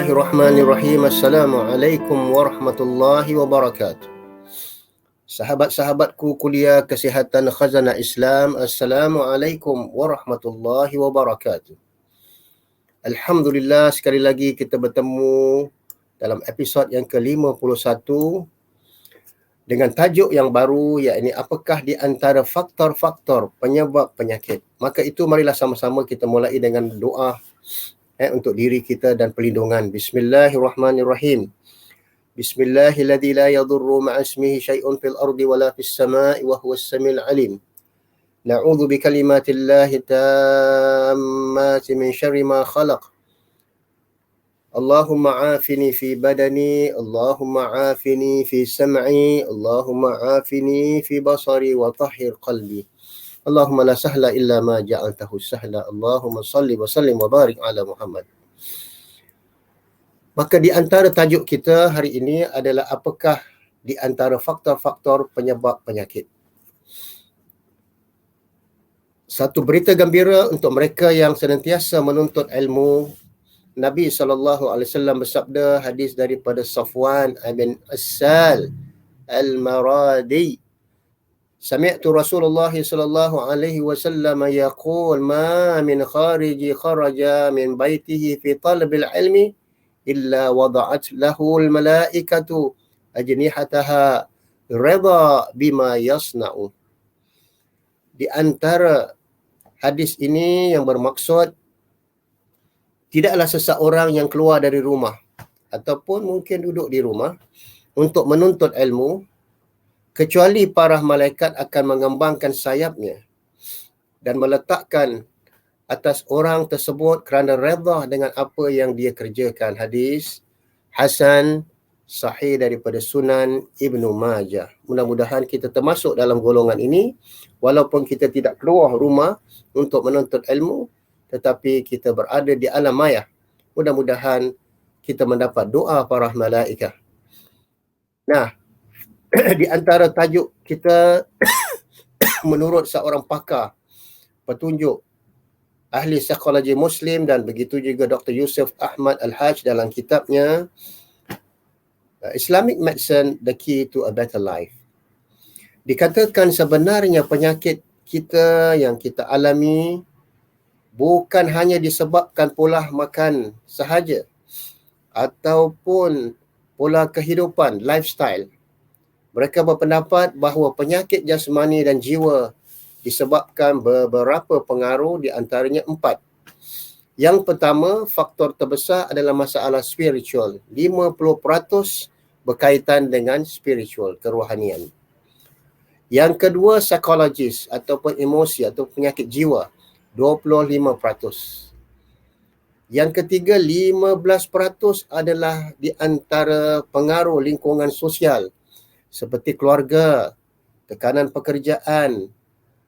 Bismillahirrahmanirrahim. Assalamualaikum warahmatullahi wabarakatuh. Sahabat-sahabatku kuliah kesihatan Khazanah Islam, Assalamualaikum warahmatullahi wabarakatuh. Alhamdulillah, sekali lagi kita bertemu dalam episod yang ke-51 dengan tajuk yang baru, iaitu apakah di antara faktor-faktor penyebab penyakit. Maka itu marilah sama-sama kita mulai dengan doa untuk diri kita dan perlindungan. Bismillahirrahmanirrahim. Bismillahilladzi la yadurru ma'a ismihi syai'un fil ardi wala fis sama'i wa huwas samiul alim. Na'udzu bikalimatillahi tammati min syarri ma khalaq. Allahumma afini fi badani, Allahumma afini fi sam'i, Allahumma afini fi basari wa tahhir qalbi. Allahumma la sahla illa ma ja'altahu sahla. Allahumma salli wa sallim wa barik ala Muhammad. Maka di antara tajuk kita hari ini adalah apakah di antara faktor-faktor penyebab penyakit. Satu berita gembira untuk mereka yang senantiasa menuntut ilmu. Nabi SAW bersabda, hadis daripada Safwan bin Assal Al-Maradi. Sami'tu Rasulullah sallallahu alaihi wasallam yaqul ma min khariji kharaja min baitihi fi talabil ilmi illa wada'at lahu al-malaikatu ajnihataha ridha bima yasna'u. Di antara hadis ini yang bermaksud tidaklah seseorang yang keluar dari rumah ataupun mungkin duduk di rumah untuk menuntut ilmu kecuali para malaikat akan mengembangkan sayapnya dan meletakkan atas orang tersebut kerana redha dengan apa yang dia kerjakan. Hadis Hasan sahih daripada Sunan Ibnu Majah. Mudah-mudahan kita termasuk dalam golongan ini, walaupun kita tidak keluar rumah untuk menuntut ilmu, tetapi kita berada di alam maya. Mudah-mudahan kita mendapat doa para malaikat. Nah, di antara tajuk kita menurut seorang pakar petunjuk ahli psikologi Muslim dan begitu juga Dr. Yusuf Ahmad Al-Haj dalam kitabnya Islamic Medicine, The Key to a Better Life. Dikatakan sebenarnya penyakit kita yang kita alami bukan hanya disebabkan pola makan sahaja ataupun pola kehidupan, lifestyle. Mereka berpendapat bahawa penyakit jasmani dan jiwa disebabkan beberapa pengaruh, di antaranya 4. Yang pertama, faktor terbesar adalah masalah spiritual. 50% berkaitan dengan spiritual, kerohanian. Yang kedua, psikologis ataupun emosi atau penyakit jiwa, 25%. Yang ketiga, 15% adalah di antara pengaruh lingkungan sosial seperti keluarga, tekanan pekerjaan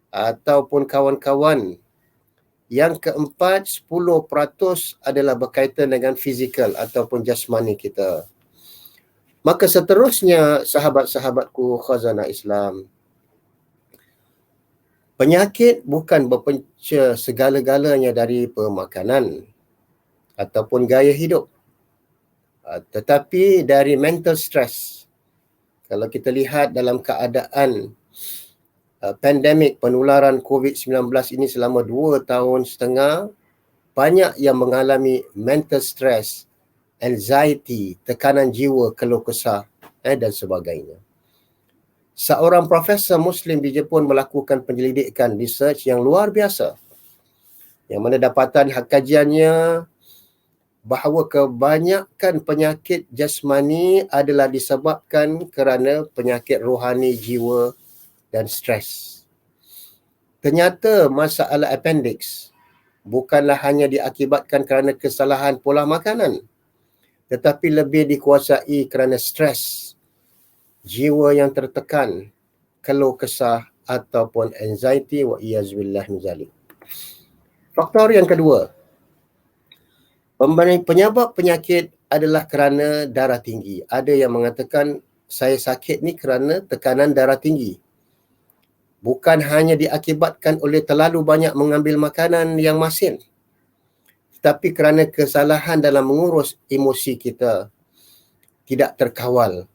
ataupun kawan-kawan. Yang keempat, 10% adalah berkaitan dengan fizikal ataupun jasmani kita. Maka seterusnya, sahabat-sahabatku Khazanah Islam, penyakit bukan berpunca segala-galanya dari pemakanan ataupun gaya hidup, tetapi dari mental stress. Kalau kita lihat dalam keadaan pandemik penularan COVID-19 ini selama 2 tahun setengah, banyak yang mengalami mental stress, anxiety, tekanan jiwa, keluh kesah dan sebagainya. Seorang profesor Muslim di Jepun melakukan penyelidikan research yang luar biasa, yang mana dapatan kajiannya bahawa kebanyakan penyakit jasmani adalah disebabkan kerana penyakit rohani jiwa dan stres. Ternyata masalah appendix bukanlah hanya diakibatkan kerana kesalahan pola makanan, tetapi lebih dikuasai kerana stres, jiwa yang tertekan, keluh kesah ataupun anxiety wa iyazbillah min zalik. Faktor yang kedua, penyebab penyakit adalah kerana darah tinggi. Ada yang mengatakan saya sakit ni kerana tekanan darah tinggi. Bukan hanya diakibatkan oleh terlalu banyak mengambil makanan yang masin, tetapi kerana kesalahan dalam mengurus emosi kita, tidak terkawal,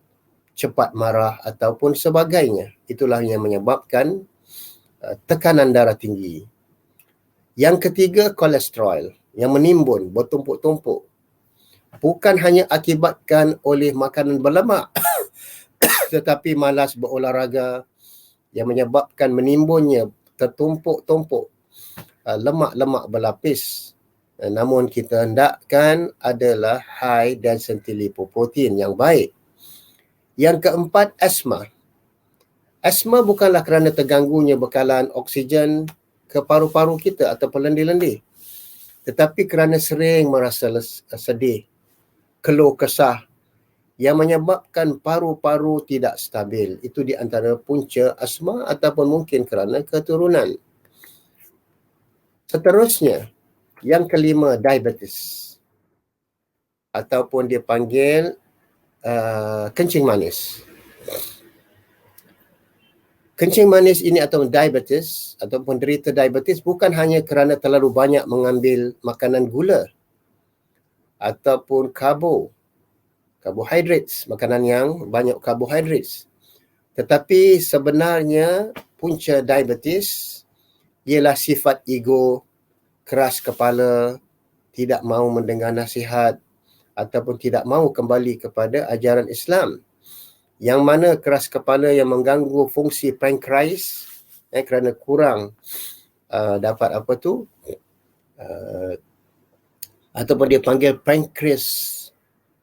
cepat marah ataupun sebagainya. Itulah yang menyebabkan tekanan darah tinggi. Yang ketiga, kolesterol yang menimbun, bertumpuk-tumpuk. Bukan hanya akibatkan oleh makanan berlemak, tetapi malas berolahraga yang menyebabkan menimbunnya tertumpuk-tumpuk lemak-lemak berlapis. Namun kita hendakkan adalah high density lipoprotein yang baik. Yang keempat, asma. Asma bukanlah kerana terganggunya bekalan oksigen ke paru-paru kita atau lendir-lendir, tetapi kerana sering merasa sedih, keluh kesah yang menyebabkan paru-paru tidak stabil. Itu di antara punca asma ataupun mungkin kerana keturunan. Seterusnya, yang kelima, diabetes ataupun dipanggil kencing manis. Kencing manis ini atau diabetes ataupun derita diabetes bukan hanya kerana terlalu banyak mengambil makanan gula ataupun carbohydrates, makanan yang banyak carbohydrates. Tetapi sebenarnya punca diabetes ialah sifat ego, keras kepala, tidak mahu mendengar nasihat ataupun tidak mahu kembali kepada ajaran Islam. Yang mana keras kepala yang mengganggu fungsi pankreas kerana kurang dapat ataupun dia panggil pancreas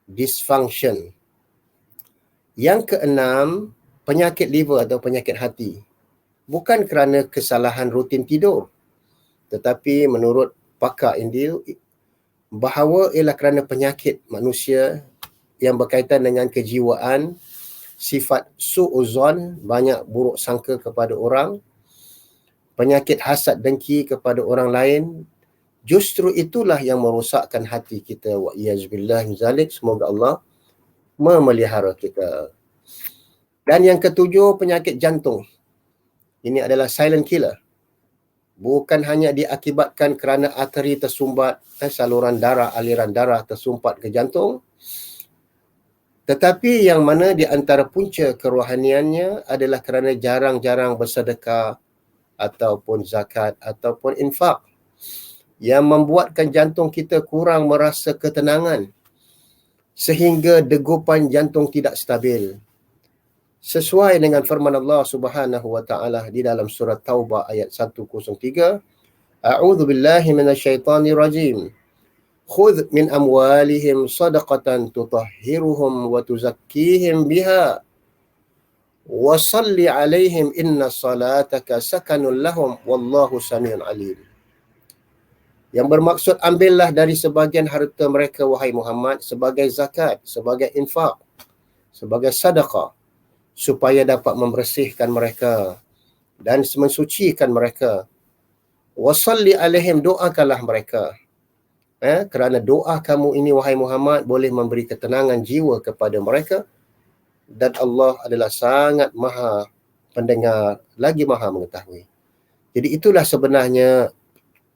dysfunction. Yang keenam, penyakit liver atau penyakit hati. Bukan kerana kesalahan rutin tidur, tetapi menurut pakar India, bahawa ialah kerana penyakit manusia yang berkaitan dengan kejiwaan, sifat su'uzon, banyak buruk sangka kepada orang, penyakit hasad dengki kepada orang lain, justru itulah yang merosakkan hati kita. Wa iyazbillah min zalik. Semoga Allah memelihara kita. Dan yang ketujuh, penyakit jantung. Ini adalah silent killer. Bukan hanya diakibatkan kerana arteri tersumbat, saluran darah, aliran darah tersumbat ke jantung, tetapi yang mana di antara punca kerohaniannya adalah kerana jarang-jarang bersedekah ataupun zakat ataupun infak, yang membuatkan jantung kita kurang merasa ketenangan sehingga degupan jantung tidak stabil. Sesuai dengan firman Allah Subhanahu wa taala di dalam surah Taubah ayat 103, A'udzu billahi minasyaitonir rajim. Khudh min amwalihim sadaqatan tutahhiruhum wa tuzakkihim biha wa salli alaihim inna salataka sakanun lahum wallahu samiun alim. Yang bermaksud, ambillah dari sebahagian harta mereka wahai Muhammad sebagai zakat, sebagai infak, sebagai sedekah, supaya dapat membersihkan mereka dan mensucikan mereka. Wa salli alaihim, doakanlah mereka. Kerana doa kamu ini wahai Muhammad boleh memberi ketenangan jiwa kepada mereka, dan Allah adalah sangat maha pendengar lagi maha mengetahui. Jadi itulah sebenarnya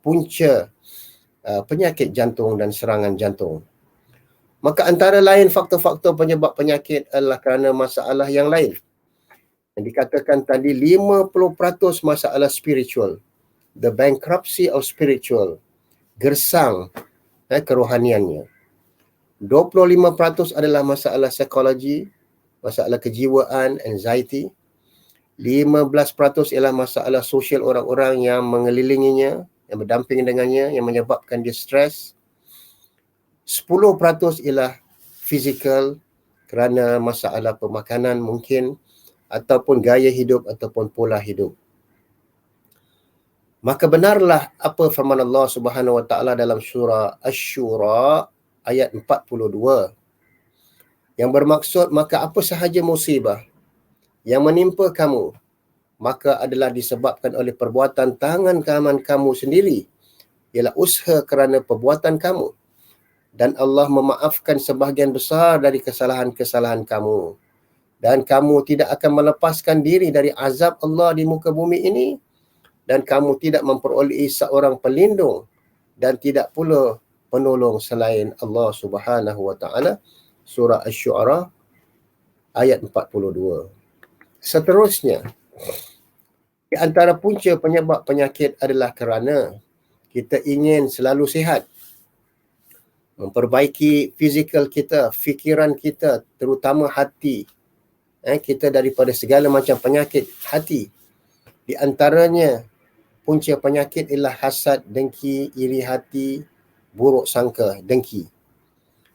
punca penyakit jantung dan serangan jantung. Maka antara lain faktor-faktor penyebab penyakit adalah kerana masalah yang lain. Yang dikatakan tadi 50% masalah spiritual, the bankruptcy of spiritual, gersang kerohaniannya. 25% adalah masalah psikologi, masalah kejiwaan, anxiety. 15% ialah masalah sosial orang-orang yang mengelilinginya, yang berdamping dengannya, yang menyebabkan dia stres. 10% ialah fizikal, kerana masalah pemakanan mungkin, ataupun gaya hidup ataupun pola hidup. Maka benarlah apa firman Allah Subhanahu wa taala dalam surah Asy-Syura ayat 42 yang bermaksud, maka apa sahaja musibah yang menimpa kamu maka adalah disebabkan oleh perbuatan tangan kamu sendiri, ialah usaha kerana perbuatan kamu, dan Allah memaafkan sebahagian besar dari kesalahan-kesalahan kamu, dan kamu tidak akan melepaskan diri dari azab Allah di muka bumi ini, dan kamu tidak memperolehi seorang pelindung dan tidak pula penolong selain Allah Subhanahu wa taala. Surah Asy-Syu'ara ayat 42. Seterusnya, di antara punca penyebab penyakit adalah kerana kita ingin selalu sihat, memperbaiki fizikal kita, fikiran kita, terutama hati kita daripada segala macam penyakit hati. Di antaranya punca penyakit ialah hasad, dengki, iri hati, buruk sangka, dengki.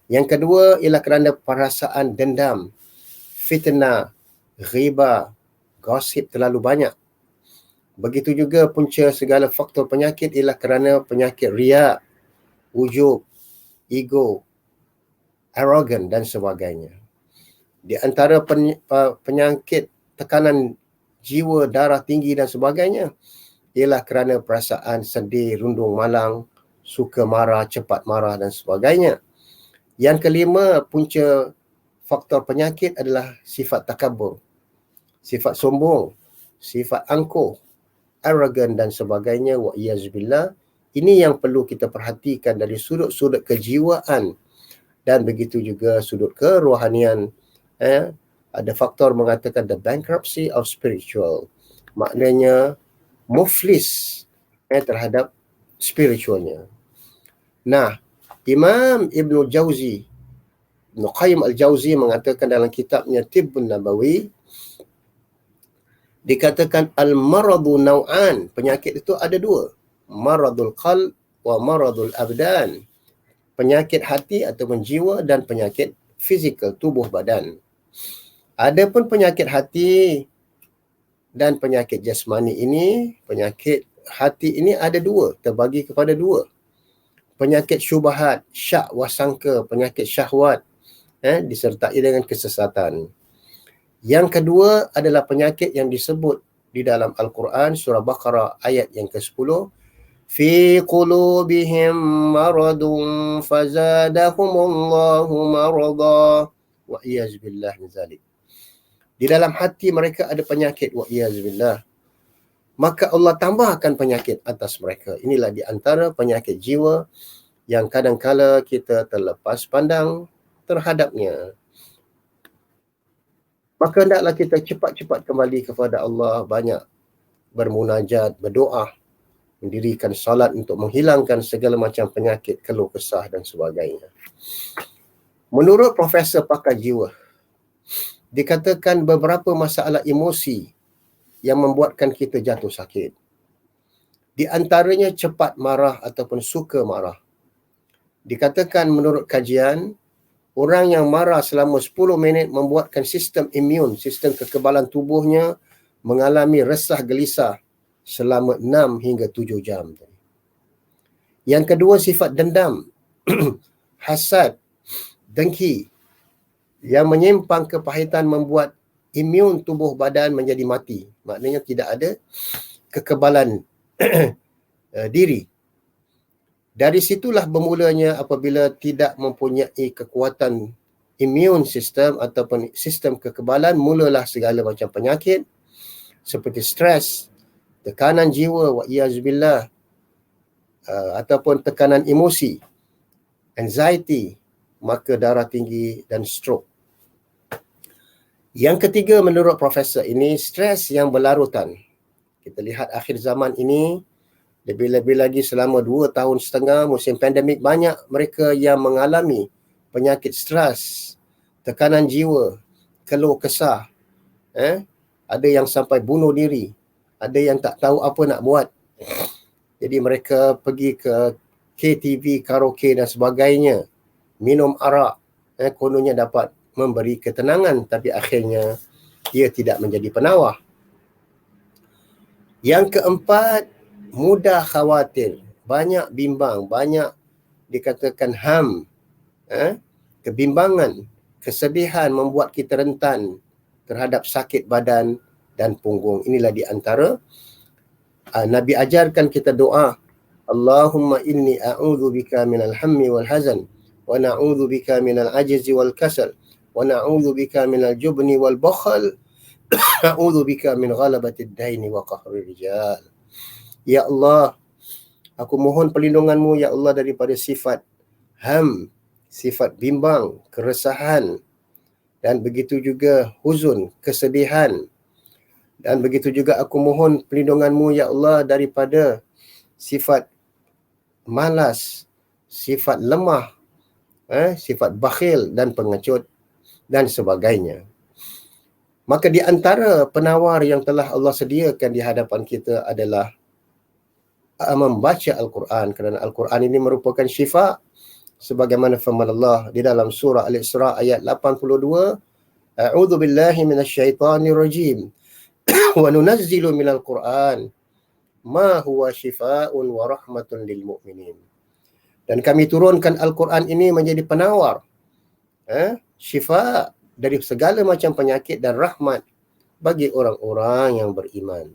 Yang kedua ialah kerana perasaan dendam, fitnah, ghibah, gosip terlalu banyak. Begitu juga punca segala faktor penyakit ialah kerana penyakit riak, ujub, ego, arrogant dan sebagainya. Di antara penyakit tekanan jiwa, darah tinggi dan sebagainya ialah kerana perasaan sedih, rundung malang, suka marah, cepat marah dan sebagainya. Yang kelima, punca faktor penyakit adalah sifat takabur, sifat sombong, sifat angkuh, arrogant dan sebagainya. Wa iyazubillah. Ini yang perlu kita perhatikan dari sudut-sudut kejiwaan dan begitu juga sudut kerohanian. Ada faktor mengatakan the bankruptcy of spiritual. Maknanya muflis terhadap spiritualnya. Nah, Imam Ibn Qayyim Al-Jauzi mengatakan dalam kitabnya Tibbun Nabawi, dikatakan al-maradu naw'an, penyakit itu ada dua, maradul qalb wa maradul abdan, penyakit hati ataupun jiwa dan penyakit fizikal, tubuh badan. Adapun penyakit hati dan penyakit jasmani ini, penyakit hati ini ada dua, terbagi kepada dua. Penyakit syubhat, syak wasangka, penyakit syahwat disertai dengan kesesatan. Yang kedua adalah penyakit yang disebut di dalam Al-Quran, surah Baqarah ayat yang ke-10. Fi qulubihim maradun fazadahumullahu marada wa iyazbillah min zalik. Di dalam hati mereka ada penyakit, wa iyazbillah. Maka Allah tambahkan penyakit atas mereka. Inilah di antara penyakit jiwa yang kadang-kala kita terlepas pandang terhadapnya. Maka hendaklah kita cepat-cepat kembali kepada Allah, banyak bermunajat, berdoa, mendirikan salat untuk menghilangkan segala macam penyakit, keluh kesah dan sebagainya. Menurut Profesor Pakar Jiwa, dikatakan beberapa masalah emosi yang membuatkan kita jatuh sakit. Di antaranya cepat marah ataupun suka marah. Dikatakan menurut kajian, orang yang marah selama 10 minit membuatkan sistem imun, sistem kekebalan tubuhnya mengalami resah gelisah selama 6 hingga 7 jam. Yang kedua, sifat dendam, hasad, dengki yang menyimpang kepahitan membuat imun tubuh badan menjadi mati. Maknanya tidak ada kekebalan diri. Dari situlah bermulanya apabila tidak mempunyai kekuatan imun sistem ataupun sistem kekebalan, mulalah segala macam penyakit seperti stres, tekanan jiwa, wa iyazubillah, ataupun tekanan emosi, anxiety, maka darah tinggi dan stroke. Yang ketiga, menurut profesor ini, stres yang berlarutan. Kita lihat akhir zaman ini, lebih-lebih lagi selama 2 tahun setengah musim pandemik, banyak mereka yang mengalami penyakit stres, tekanan jiwa, keluh kesah. Ada yang sampai bunuh diri, ada yang tak tahu apa nak buat. Jadi mereka pergi ke KTV, karaoke dan sebagainya, minum arak, kononnya dapat memberi ketenangan, tapi akhirnya ia tidak menjadi penawar. Yang keempat, mudah khawatir, banyak bimbang, banyak dikatakan kebimbangan, kesedihan membuat kita rentan terhadap sakit badan dan punggung. Inilah di antara Nabi ajarkan kita doa, Allahumma inni a'udzubika minal hammi wal hazan wa na'udzubika minal ajzi wal kasal wa na'udzubika minal jubni wal bakhal na'udzubika min ghalabatid daini wa qahrir rijal. Ya Allah, aku mohon perlindunganmu ya Allah daripada sifat ham, sifat bimbang, keresahan, dan begitu juga huzun, kesedihan. Dan begitu juga aku mohon perlindunganmu ya Allah daripada sifat malas, sifat lemah, sifat bakhil dan pengecut dan sebagainya. Maka di antara penawar yang telah Allah sediakan di hadapan kita adalah membaca Al-Quran, kerana Al-Quran ini merupakan syifa sebagaimana firman Allah di dalam surah Al-Isra ayat 82, A'udzu billahi minasyaitonir rajim wa nunazzilu minal Qur'an ma huwa syifaa'un wa rahmatun lil mu'minin. Dan kami turunkan Al-Quran ini menjadi penawar, syifa dari segala macam penyakit dan rahmat bagi orang-orang yang beriman.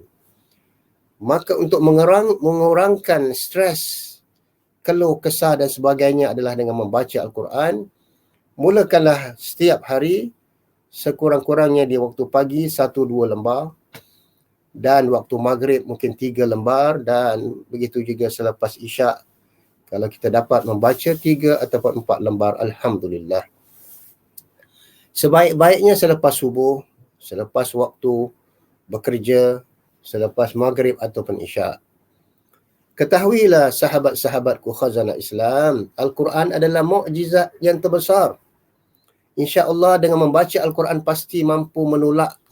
Maka untuk mengurangkan stres, keluh kesah dan sebagainya adalah dengan membaca Al-Quran. Mulakanlah setiap hari sekurang-kurangnya di waktu pagi 1-2 lembar, dan waktu maghrib mungkin 3 lembar, dan begitu juga selepas isyak kalau kita dapat membaca 3 ataupun 4 lembar, alhamdulillah. Sebaik-baiknya selepas subuh, selepas waktu bekerja, selepas maghrib ataupun isyak. Ketahuilah sahabat-sahabatku khazanah Islam, Al-Quran adalah mukjizat yang terbesar. InsyaAllah dengan membaca Al-Quran pasti mampu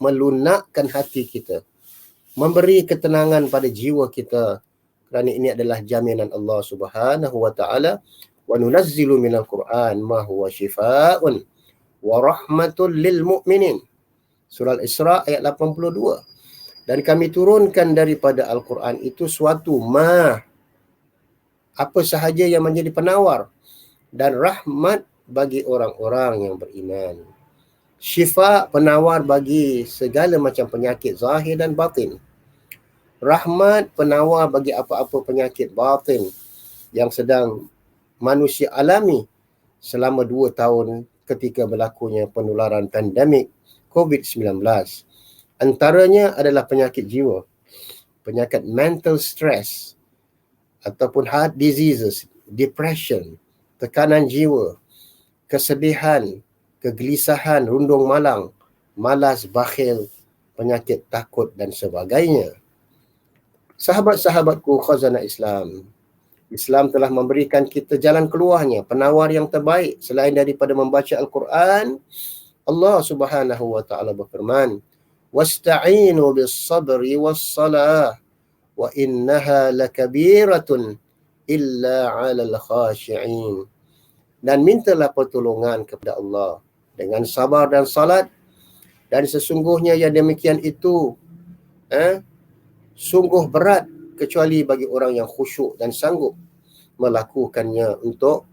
melunakkan hati kita, memberi ketenangan pada jiwa kita, kerana ini adalah jaminan Allah Subhanahu wa taala, wa nunazzilu minal Quran ma huwa syifaa'un wa rahmatul lil mu'minin. Surah Al-Isra ayat 82. Dan kami turunkan daripada Al-Quran itu suatu apa sahaja yang menjadi penawar dan rahmat bagi orang-orang yang beriman. Syifa, penawar bagi segala macam penyakit zahir dan batin. Rahmat, penawar bagi apa-apa penyakit batin yang sedang manusia alami selama 2 tahun ketika berlakunya penularan pandemik COVID-19. Antaranya adalah penyakit jiwa, penyakit mental stress, ataupun heart diseases, depression, tekanan jiwa, kesedihan, kegelisahan, rundung malang, malas, bakhil, penyakit takut dan sebagainya. Sahabat-sahabatku khazanah Islam, Islam telah memberikan kita jalan keluarnya, penawar yang terbaik selain daripada membaca Al-Quran. Allah Subhanahu wa taala berfirman, "Wasta'inu bis-sabri was-salah wa innaha lakabiratun illa 'alal khashi'in." Dan mintalah pertolongan kepada Allah dengan sabar dan salat, dan sesungguhnya yang demikian itu sungguh berat kecuali bagi orang yang khusyuk dan sanggup melakukannya untuk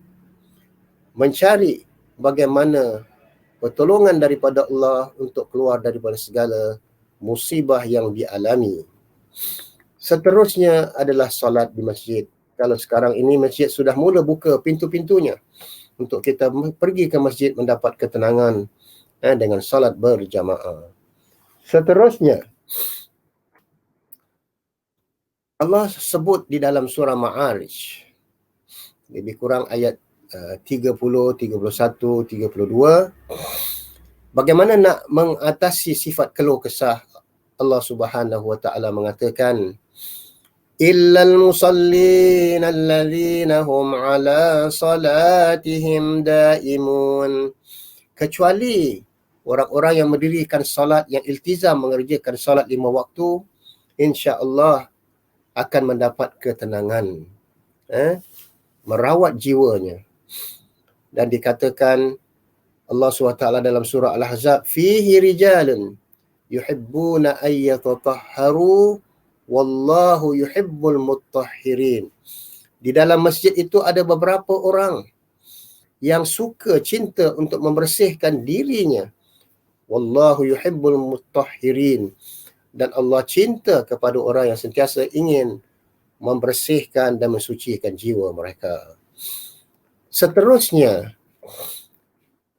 mencari bagaimana pertolongan daripada Allah untuk keluar daripada segala musibah yang dialami. Seterusnya adalah solat di masjid. Kalau sekarang ini masjid sudah mula buka pintu-pintunya untuk kita pergi ke masjid mendapat ketenangan dengan solat berjamaah. Seterusnya, Allah sebut di dalam surah Ma'arij, lebih kurang ayat 30, 31, 32, bagaimana nak mengatasi sifat keluh kesah. Allah Subhanahu wa taala mengatakan, illal musallin allazina hum ala salatihim daimun, kecuali orang-orang yang mendirikan salat, yang iltizam mengerjakan salat 5 waktu, insya-Allah akan mendapat ketenangan, merawat jiwanya. Dan dikatakan Allah SWT dalam surah Al-Ahzab, fihi rijalun yuhibbuna ayyatatahharu wallahu yuhibbul mutahhirin. Di dalam masjid itu ada beberapa orang yang suka, cinta untuk membersihkan dirinya. Wallahu yuhibbul mutahhirin. Dan Allah cinta kepada orang yang sentiasa ingin membersihkan dan mensucikan jiwa mereka. Seterusnya,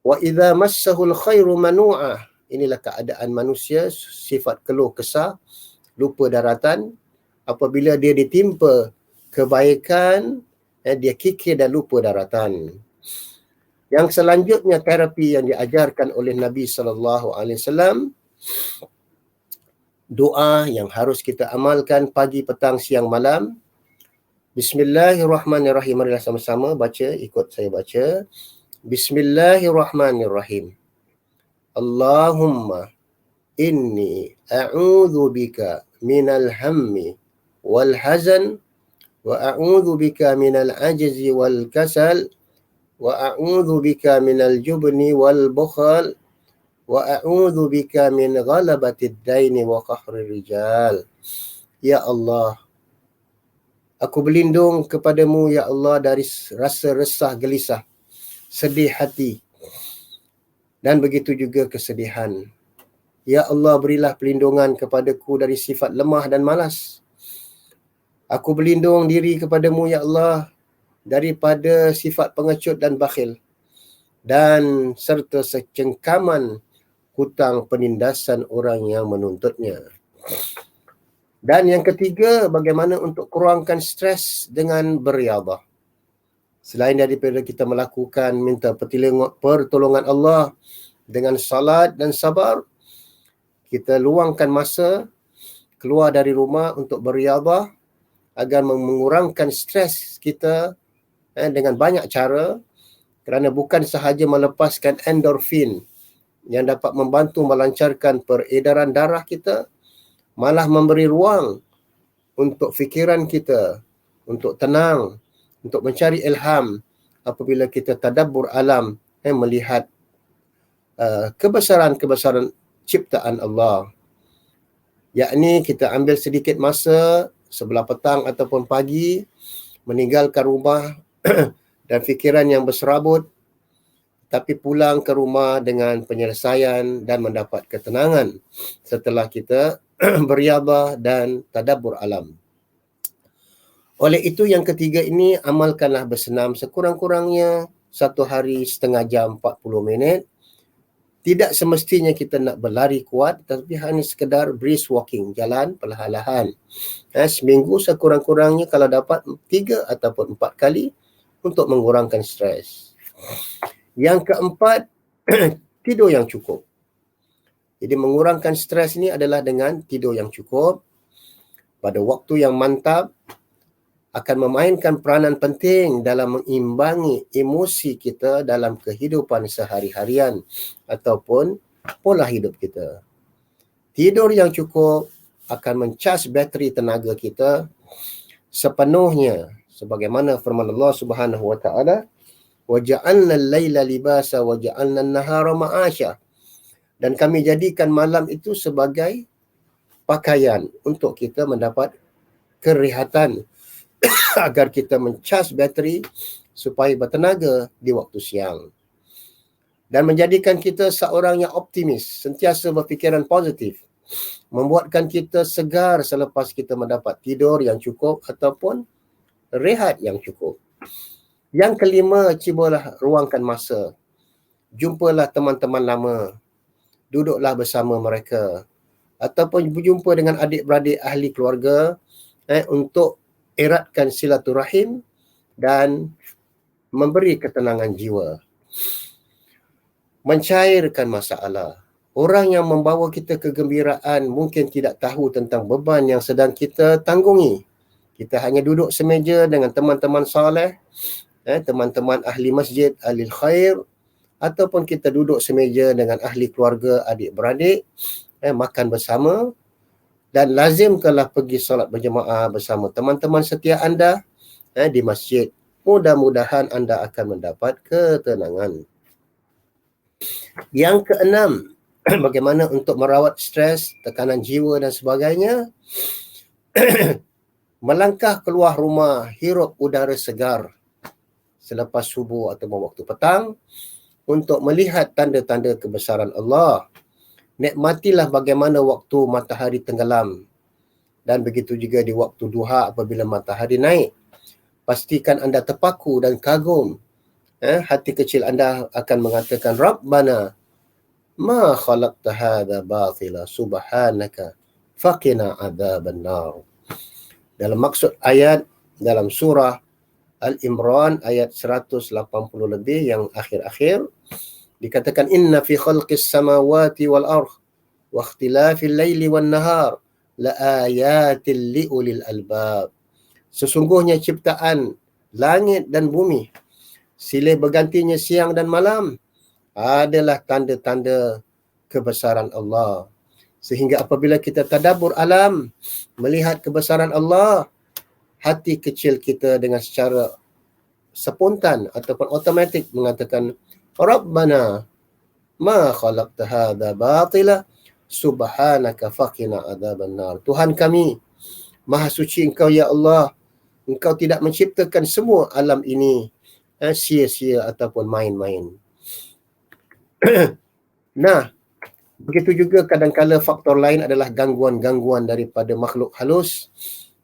wa idza massahul khairu manu'ah. Inilah keadaan manusia, sifat keluh kesah, lupa daratan. Apabila dia ditimpa kebaikan, dia kikir dan lupa daratan. Yang selanjutnya terapi yang diajarkan oleh Nabi SAW, doa yang harus kita amalkan pagi, petang, siang, malam. Bismillahirrahmanirrahim. Marilah sama-sama baca, ikut saya baca. Bismillahirrahmanirrahim. Allahumma inni a'udzu bika minal hammi wal hazan wa a'udzu bika minal ajzi wal kasal wa a'udzu bika minal jubni wal bukhal wa a'udzu bika min ghalabatid daini wa qahrir rijal. Ya Allah, aku berlindung kepadamu ya Allah dari rasa resah gelisah, sedih hati, dan begitu juga kesedihan. Ya Allah, berilah perlindungan kepadaku dari sifat lemah dan malas. Aku berlindung diri kepadamu ya Allah daripada sifat pengecut dan bakhil, dan serta secengkaman hutang penindasan orang yang menuntutnya. Dan yang ketiga, bagaimana untuk kurangkan stres dengan beriadah. Selain daripada kita melakukan minta pertolongan Allah dengan salat dan sabar, kita luangkan masa keluar dari rumah untuk beriadah agar mengurangkan stres kita dengan banyak cara, kerana bukan sahaja melepaskan endorfin yang dapat membantu melancarkan peredaran darah kita, malah memberi ruang untuk fikiran kita untuk tenang, untuk mencari ilham apabila kita tadabbur alam, melihat kebesaran-kebesaran ciptaan Allah. Yakni kita ambil sedikit masa sebelah petang ataupun pagi, meninggalkan rumah dan fikiran yang berserabut, tapi pulang ke rumah dengan penyelesaian dan mendapat ketenangan setelah kita beriadah dan tadabbur alam. Oleh itu yang ketiga ini, amalkanlah bersenam sekurang-kurangnya 1 hari setengah jam 40 minit. Tidak semestinya kita nak berlari kuat, tapi hanya sekedar brisk walking, jalan perlahan-lahan. Seminggu sekurang-kurangnya kalau dapat 3 ataupun 4 kali untuk mengurangkan stres. Yang keempat, tidur yang cukup. Jadi mengurangkan stres ini adalah dengan tidur yang cukup pada waktu yang mantap, akan memainkan peranan penting dalam mengimbangi emosi kita dalam kehidupan sehari-harian ataupun pola hidup kita. Tidur yang cukup akan mencas bateri tenaga kita sepenuhnya, sebagaimana firman Allah Subhanahu wa taala, wa ja'alna al-laila libasa wa ja'alna an-nahara ma'asha. Dan kami jadikan malam itu sebagai pakaian untuk kita mendapat kerehatan agar kita mencas bateri supaya bertenaga di waktu siang. Dan menjadikan kita seorang yang optimis, sentiasa berfikiran positif, membuatkan kita segar selepas kita mendapat tidur yang cukup ataupun rehat yang cukup. Yang kelima, cubalah ruangkan masa. Jumpalah teman-teman lama, duduklah bersama mereka, ataupun berjumpa dengan adik-beradik ahli keluarga untuk eratkan silaturahim dan memberi ketenangan jiwa. Mencairkan masalah. Orang yang membawa kita kegembiraan mungkin tidak tahu tentang beban yang sedang kita tanggungi. Kita hanya duduk semeja dengan teman-teman soleh, teman-teman ahli masjid, ahli khair, ataupun kita duduk semeja dengan ahli keluarga, adik-beradik, makan bersama, dan lazimkanlah pergi solat berjemaah bersama teman-teman setia anda di masjid. Mudah-mudahan anda akan mendapat ketenangan. Yang keenam, bagaimana untuk merawat stres, tekanan jiwa dan sebagainya. Melangkah keluar rumah, hirup udara segar selepas subuh atau waktu petang untuk melihat tanda-tanda kebesaran Allah. Nikmatilah bagaimana waktu matahari tenggelam, dan begitu juga di waktu duha apabila matahari naik. Pastikan anda terpaku dan kagum. Hati kecil anda akan mengatakan, Rabbana ma khalaqta hadha batila subhanaka faqina adzaban nar. Dalam maksud ayat dalam surah Al-Imran ayat 180 lebih yang akhir-akhir. Dikatakan inna fi khalqis samawati wal ardh wa ikhtilafil laili wan nahar la ayatil liulil albab. Sesungguhnya ciptaan langit dan bumi, silih bergantinya siang dan malam, adalah tanda-tanda kebesaran Allah. Sehingga apabila kita tadabbur alam, melihat kebesaran Allah, hati kecil kita dengan secara spontan ataupun automatik mengatakan, Rabbana ma khalaqta hadha batila subhanaka faqina adzaban nar. Tuhan kami, maha suci Engkau ya Allah. Engkau tidak menciptakan semua alam ini sia-sia ataupun main-main. Nah, begitu juga kadang-kala faktor lain adalah gangguan-gangguan daripada makhluk halus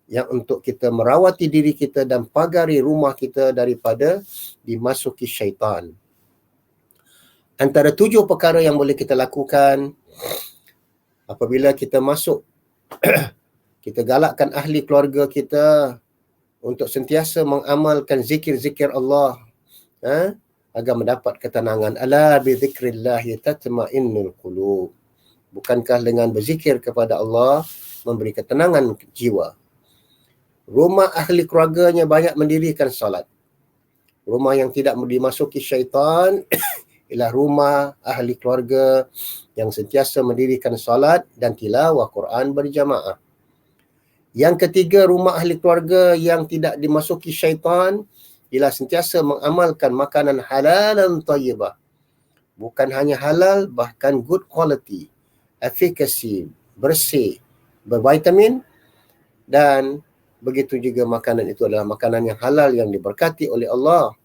yang untuk kita merawati diri kita dan pagari rumah kita daripada dimasuki syaitan. Antara 7 perkara yang boleh kita lakukan apabila kita masuk, kita galakkan ahli keluarga kita untuk sentiasa mengamalkan zikir-zikir Allah agar mendapat ketenangan. Ala bi dzikrillahi tatma'innul qulub. Bukankah dengan berzikir kepada Allah memberi ketenangan jiwa? Rumah ahli keluarganya banyak mendirikan salat. Rumah yang tidak dimasuki syaitan ialah rumah ahli keluarga yang sentiasa mendirikan salat dan tilawah Quran berjamaah. Yang ketiga, rumah ahli keluarga yang tidak dimasuki syaitan ialah sentiasa mengamalkan makanan halal dan tayyibah. Bukan hanya halal, bahkan good quality, efficacy, bersih, bervitamin, dan begitu juga makanan itu adalah makanan yang halal yang diberkati oleh Allah.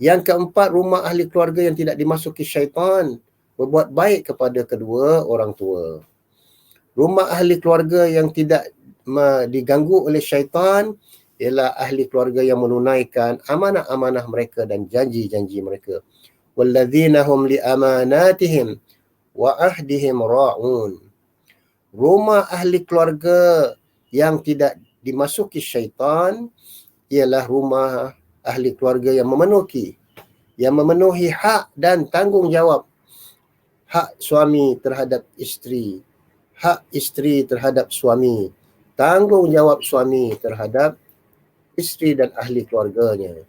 Yang keempat, rumah ahli keluarga yang tidak dimasuki syaitan berbuat baik kepada kedua orang tua. Rumah ahli keluarga yang tidak diganggu oleh syaitan ialah ahli keluarga yang menunaikan amanah-amanah mereka dan janji-janji mereka. Walladzina hum li amanatihim wa ahdihim ra'un. Rumah ahli keluarga yang tidak dimasuki syaitan ialah rumah ahli keluarga yang memenuhi hak dan tanggungjawab. Hak suami terhadap isteri, hak isteri terhadap suami, tanggungjawab suami terhadap isteri dan ahli keluarganya.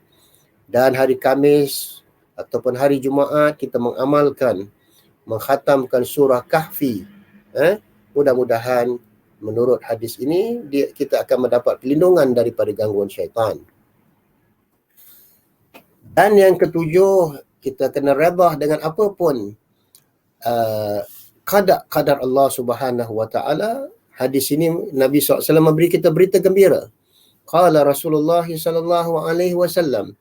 Dan hari Khamis ataupun hari Jumaat kita mengkhatamkan surah Kahfi. Mudah-mudahan menurut hadis ini kita akan mendapat perlindungan daripada gangguan syaitan. Dan yang ketujuh, kita kena redha dengan apa pun qadar Allah Subhanahu wa taala. Hadis ini Nabi SAW memberi kita berita gembira. Qala Rasulullah sallallahu alaihi wasallam,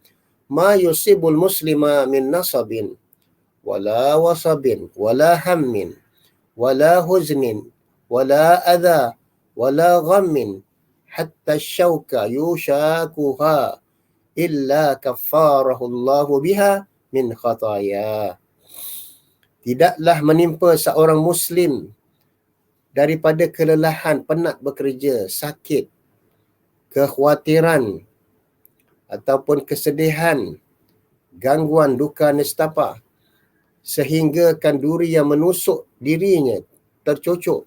ma yusibul muslima min nasabin wala wasabin wala hammin wala huznin wala adha wala ghammin hatta syauka yushakuha illa kaffarahu Allah biha min khataya. Tidaklah menimpa seorang muslim daripada kelelahan, penat bekerja, sakit, kekhawatiran ataupun kesedihan, gangguan, duka, nestapa, sehingga duri yang menusuk dirinya tercocok.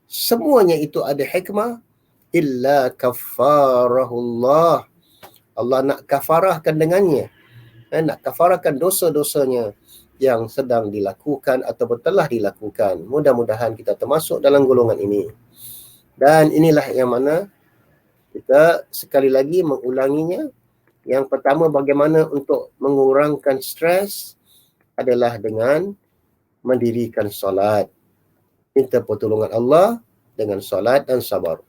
Semuanya itu ada hikmah. Illa kafarahullah. Allah nak kafarahkan dengannya. Nak kafarahkan dosa-dosanya yang sedang dilakukan ataupun telah dilakukan. Mudah-mudahan kita termasuk dalam golongan ini. Dan inilah yang mana kita sekali lagi mengulanginya. Yang pertama, bagaimana untuk mengurangkan stres adalah dengan mendirikan solat. Minta pertolongan Allah dengan solat dan sabar.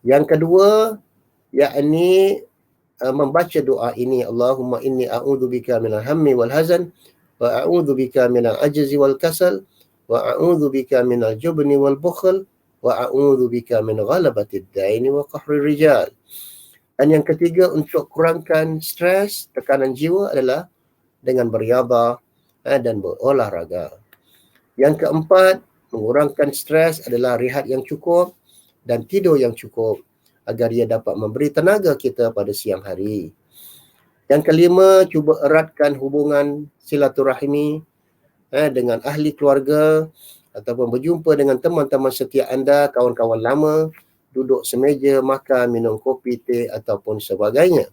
Yang kedua, yakni membaca doa ini. Allahumma inni a'udzubika minal hammi wal hazan wa a'udzubika minal ajzi wal kasal wa a'udzubika minal jubni wal bukhl wa a'udzubika min ghalabatid daini wa qahrir rijal. Dan yang ketiga, untuk kurangkan stres, tekanan jiwa adalah dengan beriadah dan berolahraga. Yang keempat, mengurangkan stres adalah rehat yang cukup dan tidur yang cukup. agar ia dapat memberi tenaga kita pada siang hari. Yang kelima, cuba eratkan hubungan silaturahmi dengan ahli keluarga ataupun berjumpa dengan teman-teman setia anda, kawan-kawan lama, duduk semeja, makan, minum kopi, teh ataupun sebagainya.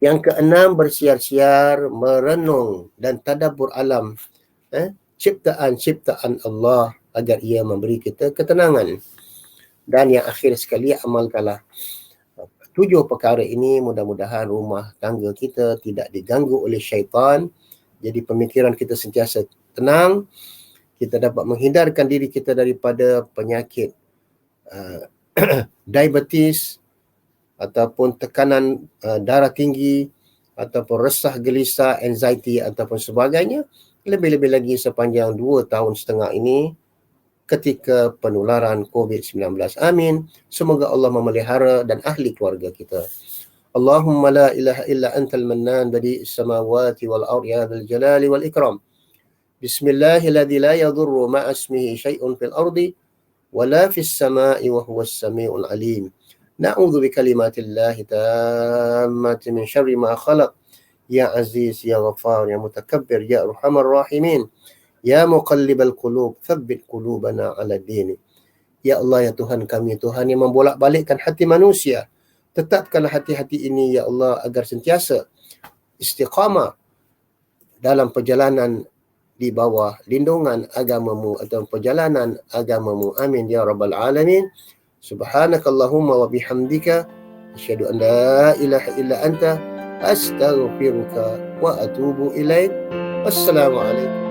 Yang keenam, bersiar-siar, merenung dan tadabbur alam ciptaan Allah agar ia memberi kita ketenangan. Dan yang akhir sekali, amalkanlah 7 perkara ini, mudah-mudahan rumah tangga kita tidak diganggu oleh syaitan. Jadi pemikiran kita sentiasa tenang, kita dapat menghindarkan diri kita daripada penyakit diabetes ataupun tekanan darah tinggi ataupun resah, gelisah, anxiety ataupun sebagainya. Lebih-lebih lagi sepanjang 2 tahun setengah ini ketika penularan COVID-19. Amin. Semoga Allah memelihara dan ahli keluarga kita. Allahumma la ilaha illa antal mannan badi'is samawati wal ardi ya dzal jalali wal ikram. Bismillahilladzi la yadurru ma'a ismihi syai'un fil ardi wala fis sama'i wa huwas samiul alim. Na'udzu bikalimatillahi tammati min syarri ma khalaq. Ya Aziz, Ya Ghaffar, Ya Mutakabbir, Ya Arhamar Rahimin. Ya Muqallibal Qulub, thabbit qulubana ala dini. Ya Allah, ya Tuhan kami, Tuhan yang membolak-balikkan hati manusia. Tetapkanlah hati-hati ini, Ya Allah, agar sentiasa istiqamah dalam perjalanan di bawah lindungan agamamu atau perjalanan agamamu. Amin ya Rabbal Alamin. Subhanakallahumma wa bihamdika asyhadu an la ilaha illa anta astaghfiruka wa atubu ilaik. Wassalamualaikum.